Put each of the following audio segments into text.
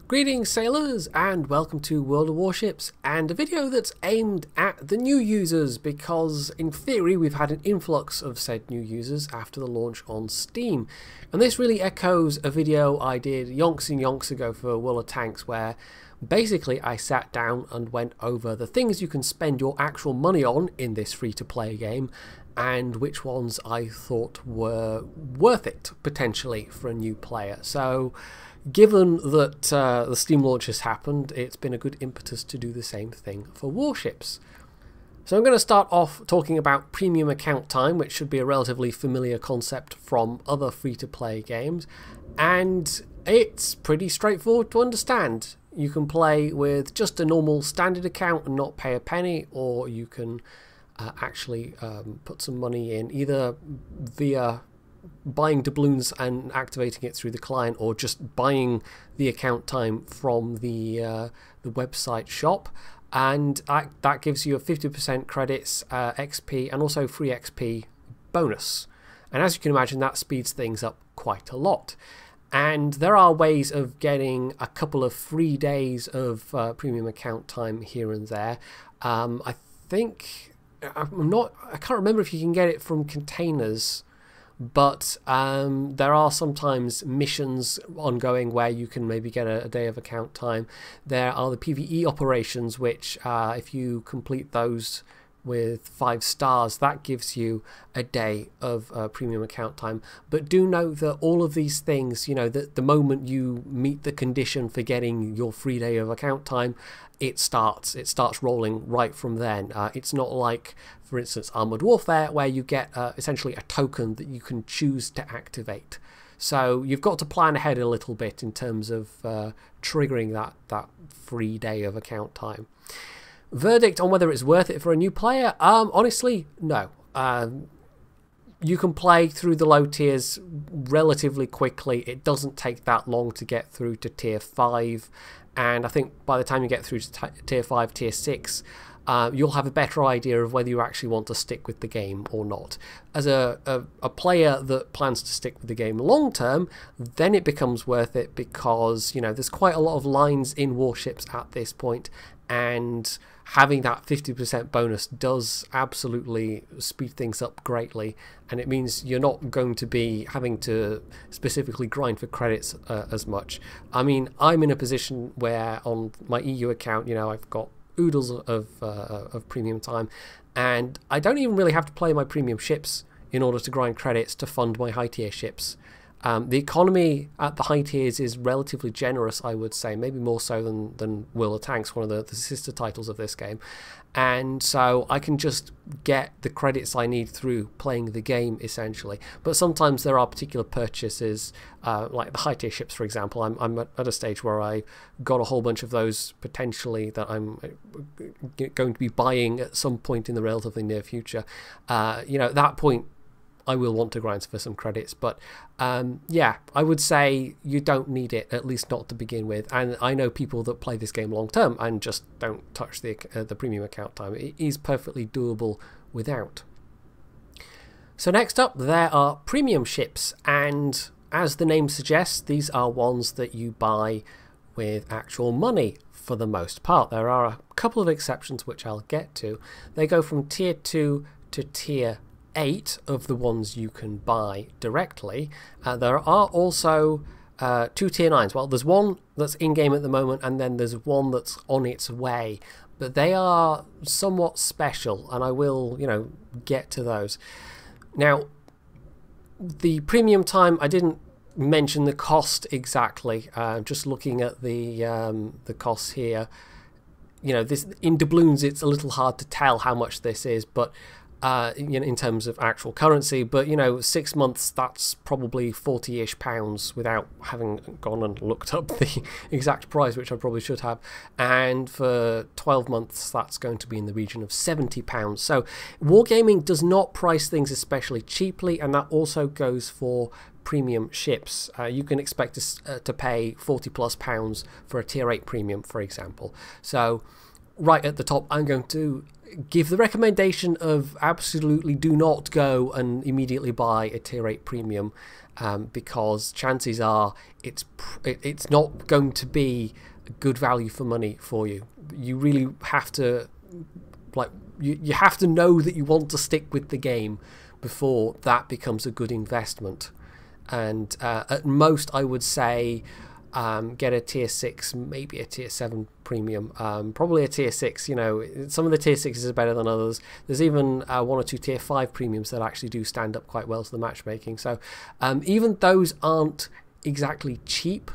Greetings sailors and welcome to World of Warships, and a video that's aimed at the new users because in theory we've had an influx of said new users after the launch on Steam, and this really echoes a video I did yonks and yonks ago for World of Tanks where basically I sat down and went over the things you can spend your actual money on in this free-to-play game and which ones I thought were worth it potentially for a new player. So given that the Steam launch has happened, it's been a good impetus to do the same thing for Warships. So I'm going to start off talking about premium account time, which should be a relatively familiar concept from other free-to-play games, and it's pretty straightforward to understand. You can play with just a normal standard account and not pay a penny, or you can actually put some money in either via buying doubloons and activating it through the client, or just buying the account time from the website shop, and that gives you a 50% credits, XP, and also free XP bonus. And as you can imagine, that speeds things up quite a lot. And there are ways of getting a couple of free days of premium account time here and there. I can't remember if you can get it from containers, but there are sometimes missions ongoing where you can maybe get a day of account time. There are the PvE operations, which if you complete those with 5 stars, that gives you a day of premium account time. But do note that all of these things, you know, that the moment you meet the condition for getting your free day of account time, it starts rolling right from then. It's not like, for instance, Armored Warfare, where you get essentially a token that you can choose to activate. So you've got to plan ahead a little bit in terms of triggering that free day of account time. Verdict on whether it's worth it for a new player? Honestly, no. You can play through the low tiers relatively quickly. It doesn't take that long to get through to tier 5, and I think by the time you get through to tier 5, tier 6, you'll have a better idea of whether you actually want to stick with the game or not. As a player that plans to stick with the game long term, then it becomes worth it because, you know, there's quite a lot of lines in Warships at this point, and having that 50% bonus does absolutely speed things up greatly, and it means you're not going to be having to specifically grind for credits as much. I mean, I'm in a position where on my EU account, you know, I've got oodles of premium time, and I don't even really have to play my premium ships in order to grind credits to fund my high tier ships. The economy at the high tiers is relatively generous, I would say, maybe more so than World of Tanks, one of the sister titles of this game. And so I can just get the credits I need through playing the game, essentially. But sometimes there are particular purchases, like the high tier ships, for example. I'm at a stage where I got a whole bunch of those potentially that I'm going to be buying at some point in the relatively near future. You know, at that point, I will want to grind for some credits, but yeah, I would say you don't need it, at least not to begin with. And I know people that play this game long term and just don't touch the premium account time. It is perfectly doable without. So next up, there are premium ships, and as the name suggests, these are ones that you buy with actual money for the most part. There are a couple of exceptions which I'll get to. They go from tier 2 to tier 8 of the ones you can buy directly. There are also 2 tier 9s. Well, there's one that's in-game at the moment, and then there's one that's on its way. But they are somewhat special, and I will, you know, get to those. Now, the premium time, I didn't mention the cost exactly. Just looking at the costs here, you know, this in doubloons, it's a little hard to tell how much this is, but you know, in terms of actual currency, but you know, 6 months, that's probably 40-ish pounds without having gone and looked up the exact price, which I probably should have. And for 12 months, that's going to be in the region of 70 pounds. So Wargaming does not price things especially cheaply, and that also goes for premium ships. You can expect to pay 40 plus pounds for a tier 8 premium, for example. So right at the top, I'm going to give the recommendation of absolutely do not go and immediately buy a tier 8 premium, because chances are it's not going to be good value for money for you. You really have to, like, you have to know that you want to stick with the game before that becomes a good investment. And at most I would say get a tier 6, maybe a tier 7 premium, probably a tier 6. You know, some of the tier 6s are better than others. There's even 1 or 2 tier 5 premiums that actually do stand up quite well to the matchmaking. So even those aren't exactly cheap,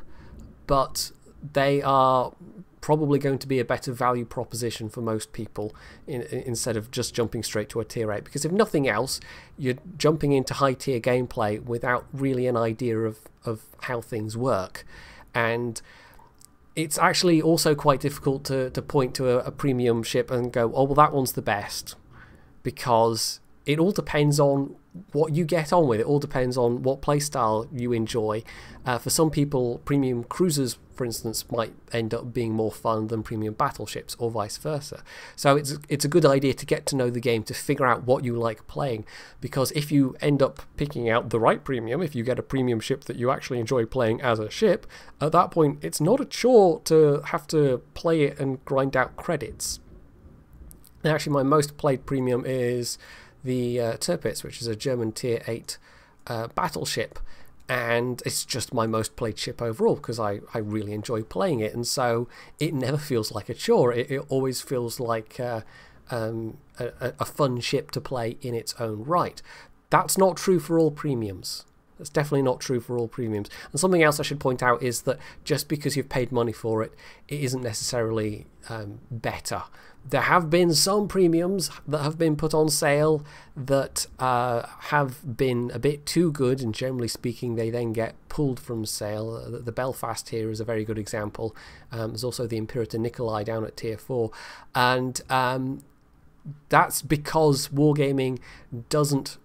but they are probably going to be a better value proposition for most people instead of just jumping straight to a tier 8, because if nothing else, you're jumping into high tier gameplay without really an idea of how things work. And it's actually also quite difficult to point to a premium ship and go, oh well, that one's the best, because it all depends on what you get on with. It all depends on what playstyle you enjoy. For some people, premium cruisers, for instance, might end up being more fun than premium battleships, or vice versa. So it's a good idea to get to know the game, to figure out what you like playing, because if you end up picking out the right premium, if you get a premium ship that you actually enjoy playing as a ship, at that point it's not a chore to have to play it and grind out credits. And actually my most played premium is the Tirpitz, which is a German tier 8 battleship, and it's just my most played ship overall because I really enjoy playing it, and so it never feels like a chore. It always feels like a fun ship to play in its own right. That's not true for all premiums. That's definitely not true for all premiums. And something else I should point out is that just because you've paid money for it, it isn't necessarily better. There have been some premiums that have been put on sale that have been a bit too good, and generally speaking they then get pulled from sale. The Belfast here is a very good example. There's also the Imperator Nikolai down at tier 4, and that's because Wargaming doesn't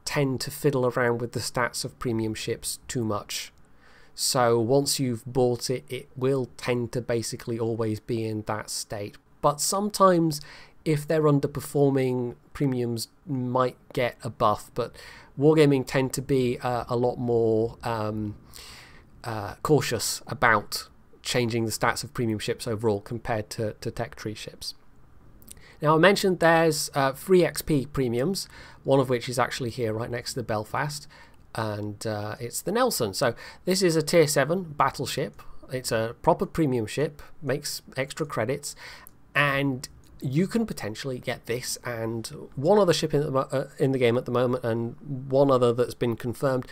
tend to fiddle around with the stats of premium ships too much. So once you've bought it, it will tend to basically always be in that state. But sometimes if they're underperforming, premiums might get a buff, but Wargaming tend to be a lot more cautious about changing the stats of premium ships overall compared to tech tree ships. Now I mentioned there's free XP premiums, one of which is actually here right next to the Belfast, and it's the Nelson. So this is a tier 7 battleship. It's a proper premium ship, makes extra credits, and you can potentially get this and one other ship in the game at the moment, and one other that's been confirmed,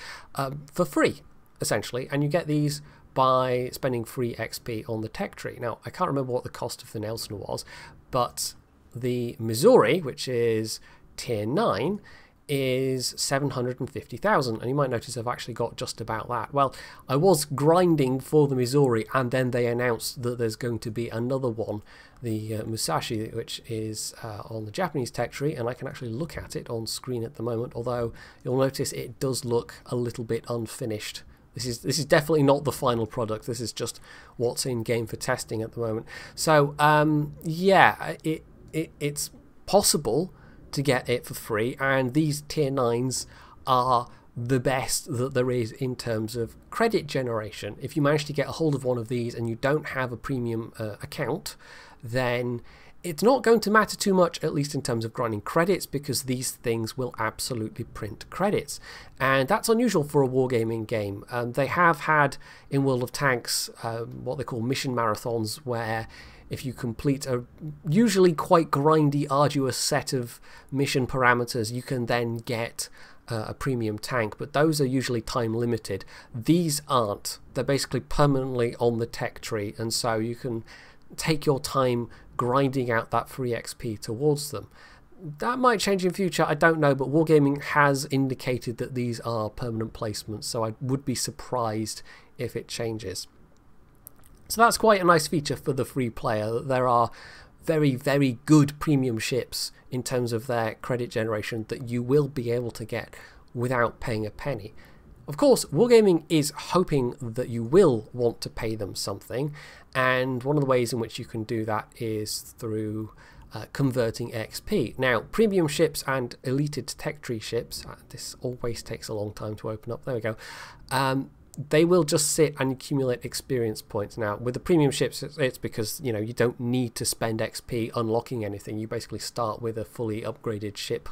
for free, essentially. And you get these by spending free XP on the tech tree. Now, I can't remember what the cost of the Nelson was, but the Missouri, which is tier 9, is 750,000, and you might notice I've actually got just about that. Well, I was grinding for the Missouri, and then they announced that there's going to be another one, the Musashi, which is on the Japanese tech tree, and I can actually look at it on screen at the moment, although you'll notice it does look a little bit unfinished. This is definitely not the final product. This is just what's in game for testing at the moment. So yeah, it's possible to get it for free, and these tier 9s are the best that there is in terms of credit generation. If you manage to get a hold of one of these and you don't have a premium account, then it's not going to matter too much, at least in terms of grinding credits, because these things will absolutely print credits. And that's unusual for a wargaming game. They have had in World of Tanks what they call mission marathons, where if you complete a usually quite grindy, arduous set of mission parameters, you can then get a premium tank, but those are usually time limited. These aren't. They're basically permanently on the tech tree, and so you can take your time grinding out that free XP towards them. That might change in future, I don't know, but Wargaming has indicated that these are permanent placements, so I would be surprised if it changes. So that's quite a nice feature for the free player. There are very, very good premium ships in terms of their credit generation that you will be able to get without paying a penny. Of course, Wargaming is hoping that you will want to pay them something, and one of the ways in which you can do that is through converting XP. Now, premium ships and elite tech tree ships, this always takes a long time to open up, there we go, they will just sit and accumulate experience points. Now, with the premium ships, it's because, you know, you don't need to spend XP unlocking anything. You basically start with a fully upgraded ship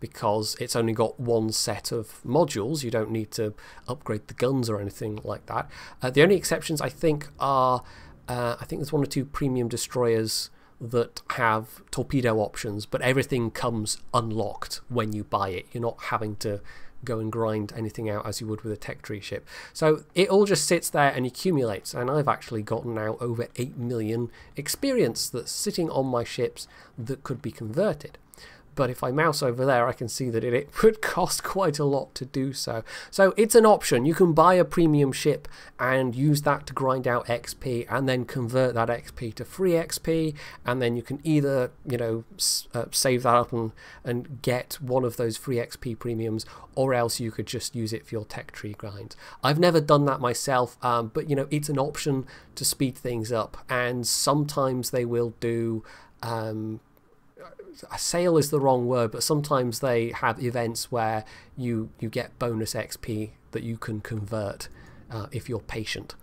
because it's only got one set of modules. You don't need to upgrade the guns or anything like that. The only exceptions, I think, are I think there's 1 or 2 premium destroyers that have torpedo options, but everything comes unlocked when you buy it. You're not having to go and grind anything out as you would with a tech tree ship. So it all just sits there and accumulates, and I've actually gotten now over 8 million experience that's sitting on my ships that could be converted. But if I mouse over there, I can see that it would cost quite a lot to do so. So it's an option. You can buy a premium ship and use that to grind out XP and then convert that XP to free XP, and then you can either, you know, save that up and get one of those free XP premiums, or else you could just use it for your tech tree grind. I've never done that myself, but you know, it's an option to speed things up, and sometimes they will do a sale is the wrong word, but sometimes they have events where you get bonus XP that you can convert if you're patient.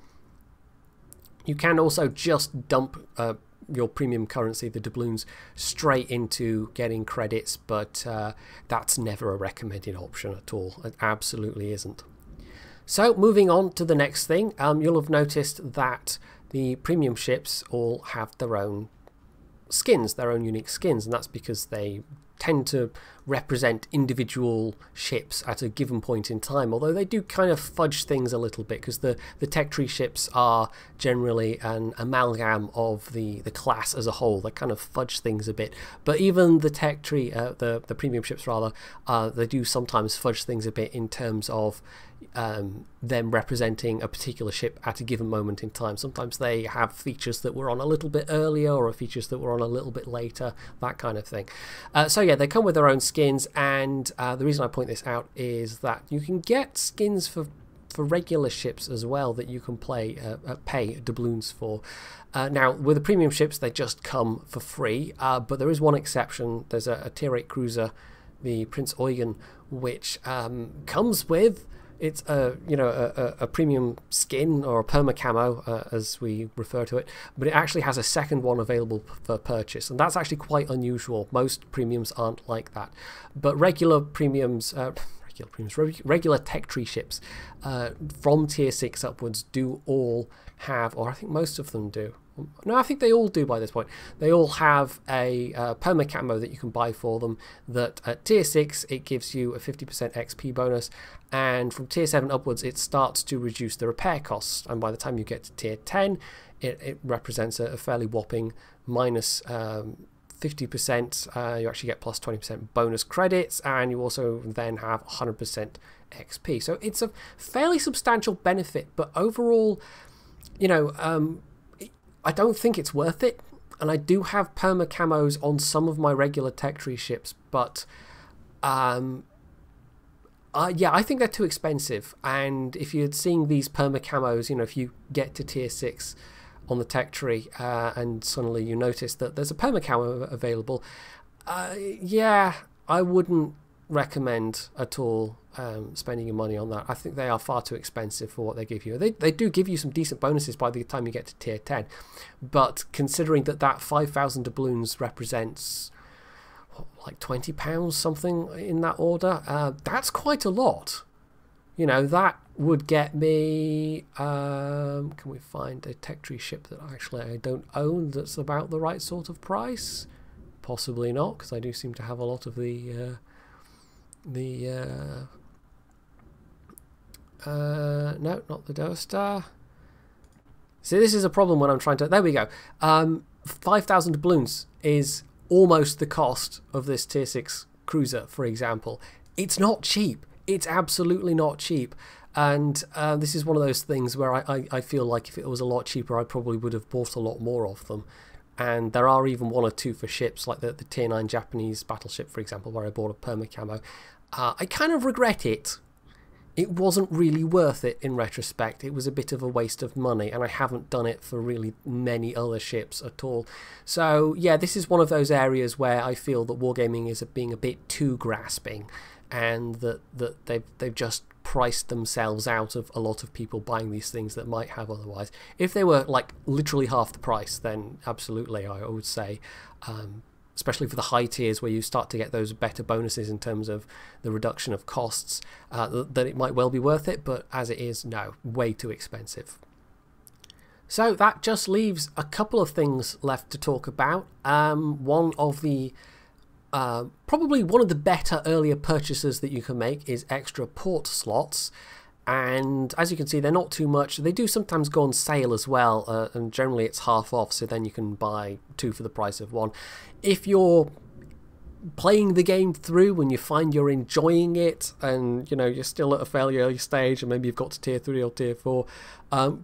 You can also just dump your premium currency, the doubloons, straight into getting credits, but that's never a recommended option at all. It absolutely isn't. So moving on to the next thing, you'll have noticed that the premium ships all have their own skins, their own unique skins, and that's because they tend to represent individual ships at a given point in time, although they do kind of fudge things a little bit, because the tech tree ships are generally an amalgam of the class as a whole. They kind of fudge things a bit, but even the tech tree, the premium ships rather, they do sometimes fudge things a bit in terms of them representing a particular ship at a given moment in time. Sometimes they have features that were on a little bit earlier, or features that were on a little bit later, that kind of thing. So yeah, they come with their own skins, and the reason I point this out is that you can get skins for regular ships as well that you can pay doubloons for. Now, with the premium ships, they just come for free, but there is one exception. There's a tier 8 cruiser, the Prince Eugen, which comes with, it's a premium skin, or a perma camo as we refer to it, but it actually has a second one available for purchase, and that's actually quite unusual. Most premiums aren't like that, but regular tech tree ships from tier 6 upwards do all have, or I think most of them do. No, I think they all do by this point. They all have a perma camo that you can buy for them, that at tier 6 it gives you a 50% XP bonus, and from tier 7 upwards it starts to reduce the repair costs, and by the time you get to tier 10 it represents a fairly whopping minus 50%. You actually get plus 20% bonus credits, and you also then have 100% XP. So it's a fairly substantial benefit, but overall, you know, I don't think it's worth it. And I do have perma camos on some of my regular tech tree ships, but yeah, I think they're too expensive. And if you're seeing these perma camos, you know, if you get to tier 6 on the tech tree and suddenly you notice that there's a perma camo available, yeah, I wouldn't recommend at all spending your money on that. I think they are far too expensive for what they give you. They do give you some decent bonuses by the time you get to tier 10, but considering that 5,000 doubloons represents like £20 something in that order, that's quite a lot. You know, that would get me, can we find a tech tree ship that actually I don't own that's about the right sort of price? Possibly not, because I do seem to have a lot of no, not the Doe Star. See, this is a problem when I'm trying to, there we go. 5,000 doubloons is almost the cost of this tier 6 cruiser, for example. It's not cheap. It's absolutely not cheap. And this is one of those things where I feel like if it was a lot cheaper, I probably would have bought a lot more of them. And there are even 1 or 2 for ships, like the tier 9 Japanese battleship, for example, where I bought a perma camo. I kind of regret it, it wasn't really worth it in retrospect. It was a bit of a waste of money, and I haven't done it for really many other ships at all. So yeah, this is one of those areas where I feel that Wargaming is being a bit too grasping, and that they've just priced themselves out of a lot of people buying these things that might have otherwise. If they were like literally half the price, then absolutely I would say, especially for the high tiers where you start to get those better bonuses in terms of the reduction of costs, that it might well be worth it, but as it is, no, way too expensive. So that just leaves a couple of things left to talk about. One of the probably one of the better earlier purchases that you can make is extra port slots. And as you can see, they're not too much. They do sometimes go on sale as well, and generally it's half off, so then you can buy 2 for the price of 1. If you're playing the game through and you find you're enjoying it, and you know you're still at a fairly early stage and maybe you've got to tier 3 or tier 4,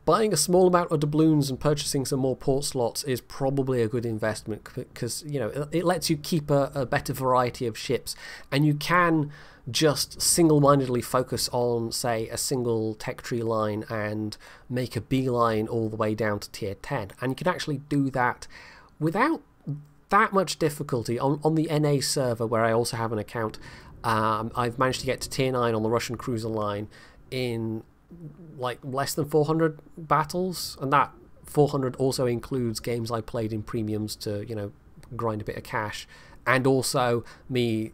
buying a small amount of doubloons and purchasing some more port slots is probably a good investment, because you know it lets you keep a better variety of ships, and you can just single-mindedly focus on, say, a single tech tree line and make a beeline all the way down to tier 10. And you can actually do that without that much difficulty. On the NA server, where I also have an account, I've managed to get to tier 9 on the Russian cruiser line in like less than 400 battles, and that 400 also includes games I played in premiums to, you know, grind a bit of cash, and also me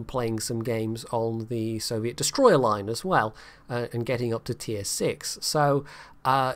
playing some games on the Soviet destroyer line as well, and getting up to tier 6. So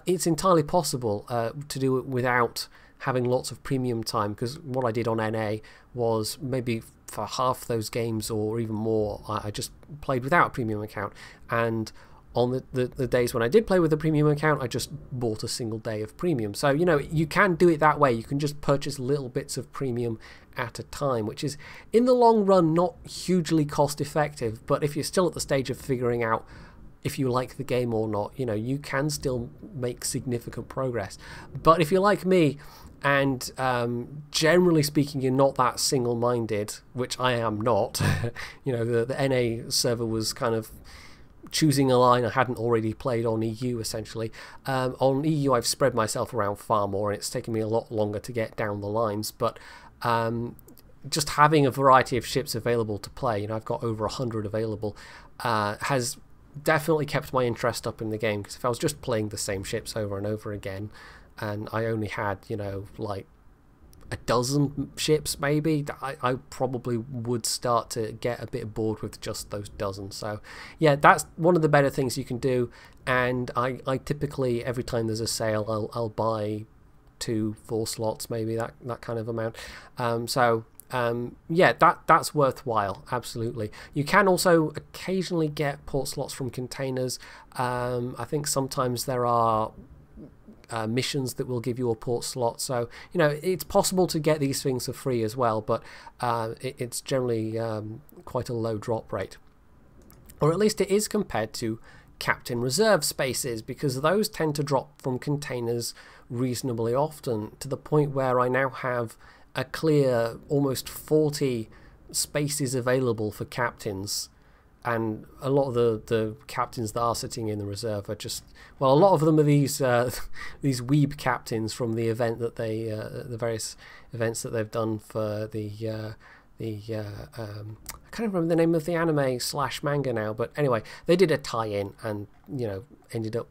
it's entirely possible to do it without having lots of premium time, because what I did on NA was maybe for half those games or even more, I just played without a premium account, and on the days when I did play with a premium account, I just bought a single day of premium. So, you know, you can do it that way. You can just purchase little bits of premium at a time, which is, in the long run, not hugely cost effective. But if you're still at the stage of figuring out if you like the game or not, you know, you can still make significant progress. But if you're like me, and generally speaking, you're not that single-minded, which I am not, you know, the NA server was kind of choosing a line I hadn't already played on EU, essentially. On EU, I've spread myself around far more, and it's taken me a lot longer to get down the lines, but just having a variety of ships available to play, you know, I've got over 100 available, has definitely kept my interest up in the game, because if I was just playing the same ships over and over again, and I only had, you know, like a dozen ships maybe, I probably would start to get a bit bored with just those dozen. So yeah, that's one of the better things you can do, and I typically, every time there's a sale, I'll buy 2-4 slots, maybe that kind of amount. Yeah, that's worthwhile, absolutely. You can also occasionally get port slots from containers. I think sometimes there are missions that will give you a port slot, so you know it's possible to get these things for free as well, but it's generally quite a low drop rate, or at least it is compared to captain reserve spaces, because those tend to drop from containers reasonably often, to the point where I now have a clear almost 40 spaces available for captains. And a lot of the captains that are sitting in the reserve are just, well, a lot of them are these these weeb captains from the event that they the various events that they've done for the I can't remember the name of the anime / manga now, but anyway, they did a tie-in, and you know, ended up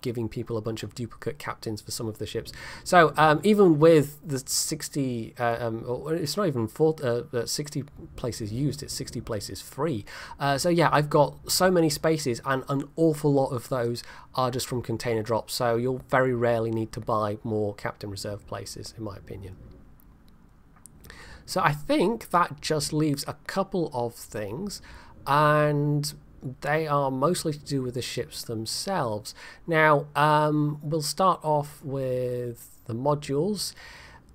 giving people a bunch of duplicate captains for some of the ships. So even with the 60, it's not even 60 places used, it's 60 places free. So yeah, I've got so many spaces, and an awful lot of those are just from container drops, so you'll very rarely need to buy more captain reserve places, in my opinion. So I think that just leaves a couple of things, and they are mostly to do with the ships themselves. Now, we'll start off with the modules.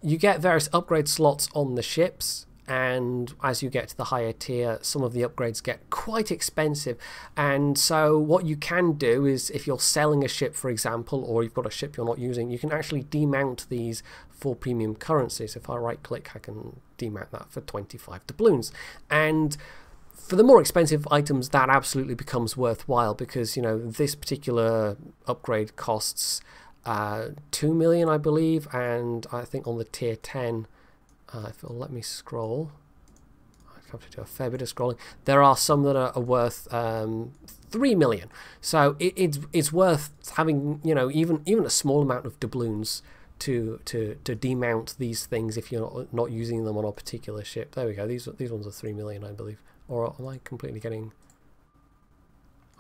You get various upgrade slots on the ships, and as you get to the higher tier, some of the upgrades get quite expensive. And so what you can do is, if you're selling a ship, for example, or you've got a ship you're not using, you can actually demount these for premium currencies. If I right click, I can demount that for 25 doubloons. And For the more expensive items, that absolutely becomes worthwhile, because, you know, this particular upgrade costs 2 million, I believe, and I think on the tier 10, if it'll let me scroll, I have to do a fair bit of scrolling, there are some that are worth 3 million. So it's worth having, you know, even a small amount of doubloons to demount these things if you're not using them on a particular ship. There we go. These ones are 3 million, I believe. Or am I completely getting...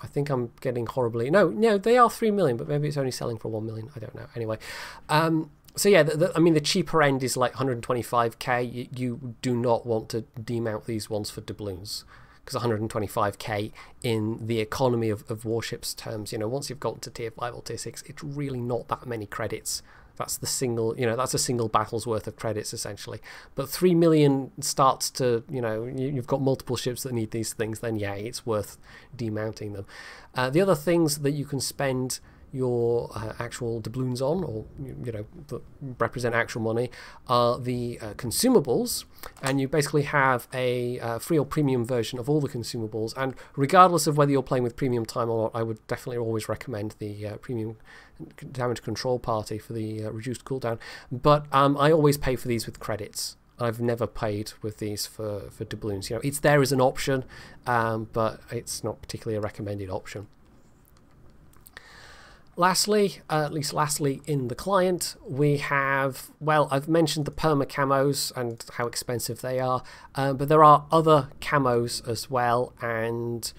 I think I'm getting horribly... No, they are 3 million, but maybe it's only selling for 1 million. I don't know. Anyway, so yeah, I mean, the cheaper end is like 125k. You do not want to demount these ones for doubloons, because 125k in the economy of warships terms, you know, once you've gotten to tier 5 or tier 6, it's really not that many credits. That's the single, you know, that's a single battle's worth of credits essentially. But 3 million starts to, you know, you've got multiple ships that need these things, then yeah, it's worth demounting them. The other things that you can spend your actual doubloons on, or, you know, that represent actual money, are the consumables, and you basically have a free or premium version of all the consumables. And regardless of whether you're playing with premium time or not, I would definitely always recommend the premium damage control party for the reduced cooldown. But I always pay for these with credits. I've never paid with these for doubloons. You know, it's there as an option, but it's not particularly a recommended option. Lastly, at least lastly in the client, we have, well, I've mentioned the perma camos and how expensive they are, but there are other camos as well, and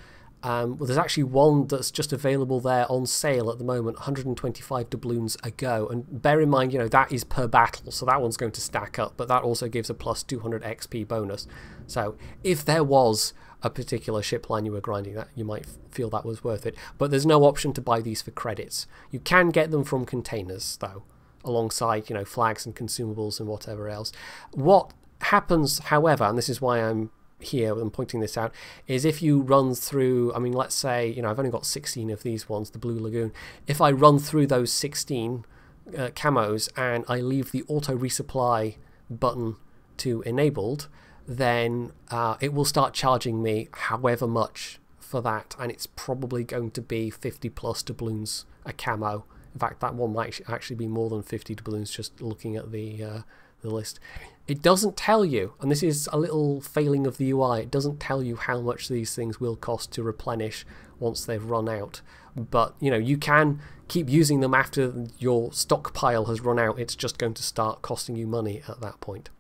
well, there's actually one that's just available there on sale at the moment, 125 doubloons a go, and bear in mind, you know, that is per battle, so that one's going to stack up, but that also gives a plus 200 XP bonus. So if there was a particular ship line you were grinding, that you might feel that was worth it, but there's no option to buy these for credits. You can get them from containers though, alongside, you know, flags and consumables and whatever else. What happens, however, and this is why I'm here and pointing this out, is if you run through, I mean, let's say, you know, I've only got 16 of these ones, the Blue Lagoon. If I run through those 16 camos and I leave the auto resupply button to enabled, then it will start charging me however much for that, and it's probably going to be 50 plus doubloons a camo. In fact, that one might actually be more than 50 doubloons just looking at the list. It doesn't tell you, and this is a little failing of the UI, it doesn't tell you how much these things will cost to replenish once they've run out. But, you know, you can keep using them after your stockpile has run out. It's just going to start costing you money at that point.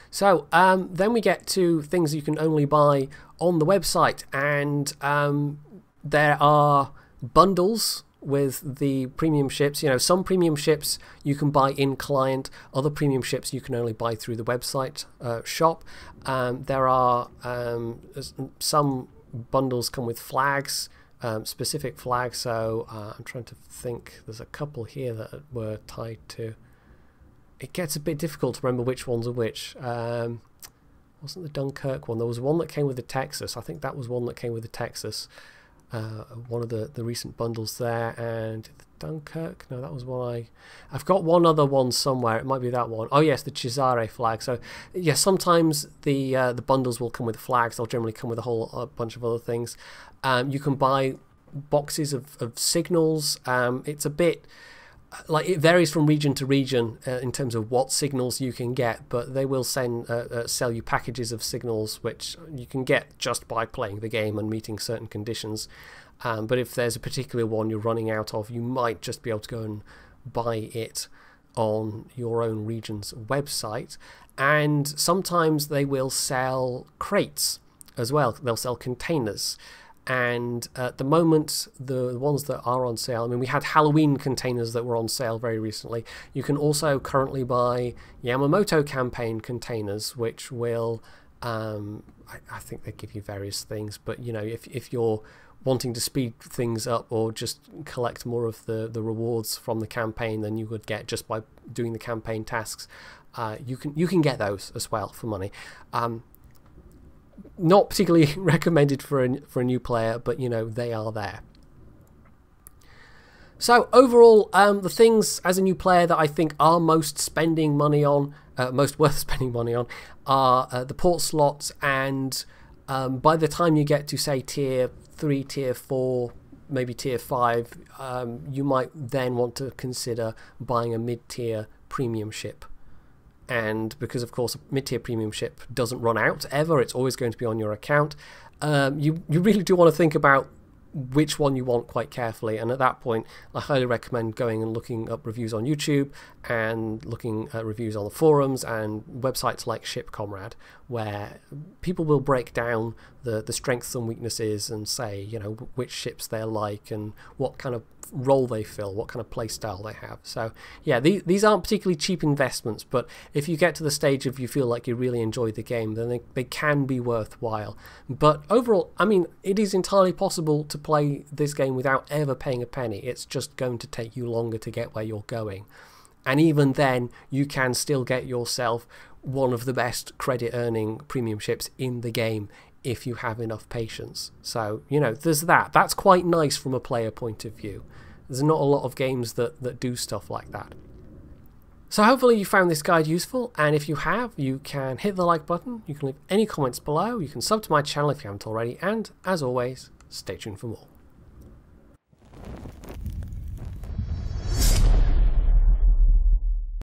So then we get to things you can only buy on the website, and there are bundles with the premium ships. You know, some premium ships you can buy in client, other premium ships you can only buy through the website shop. There are some bundles come with flags, specific flags, so I'm trying to think, there's a couple here that were tied to... It gets a bit difficult to remember which ones are which. Wasn't the Dunkirk one? There was one that came with the Texas. I think that was one that came with the Texas. One of the recent bundles there. And the Dunkirk? No, that was one I've got one other one somewhere. It might be that one. Oh yes, the Cesare flag. So yeah, sometimes the bundles will come with flags. They'll generally come with a whole bunch of other things. You can buy boxes of signals. It's a bit... like, it varies from region to region in terms of what signals you can get, but they will sell you packages of signals which you can get just by playing the game and meeting certain conditions. But if there's a particular one you're running out of, you might just be able to go and buy it on your own region's website. And sometimes they will sell crates as well. They'll sell containers. And at the moment, the ones that are on sale, I mean, we had Halloween containers that were on sale very recently. You can also currently buy Yamamoto campaign containers, which will, I think they give you various things, but, you know, if you're wanting to speed things up or just collect more of the rewards from the campaign than you would get just by doing the campaign tasks, you can get those as well for money. Not particularly recommended for a new player, but, you know, they are there. So overall, the things as a new player that I think are most spending money on, most worth spending money on, are the port slots and by the time you get to, say, tier 3, tier 4, maybe tier 5, you might then want to consider buying a mid-tier premium ship. And because, of course, a mid-tier premium ship doesn't run out ever, it's always going to be on your account, you really do want to think about which one you want quite carefully. And at that point, I highly recommend going and looking up reviews on YouTube and looking at reviews on the forums and websites like Ship Comrade, where people will break down the strengths and weaknesses and say, you know, which ships they're like and what kind of role they fill, what kind of play style they have. So yeah, these aren't particularly cheap investments, but if you get to the stage of you feel like you really enjoy the game, then they can be worthwhile. But overall, I mean, it is entirely possible to play this game without ever paying a penny. It's just going to take you longer to get where you're going. And even then, you can still get yourself one of the best credit earning premium ships in the game if you have enough patience. So, you know, there's that. That's quite nice from a player point of view. There's not a lot of games that do stuff like that. So hopefully you found this guide useful, and if you have, you can hit the like button, you can leave any comments below, you can sub to my channel if you haven't already, and as always, stay tuned for more.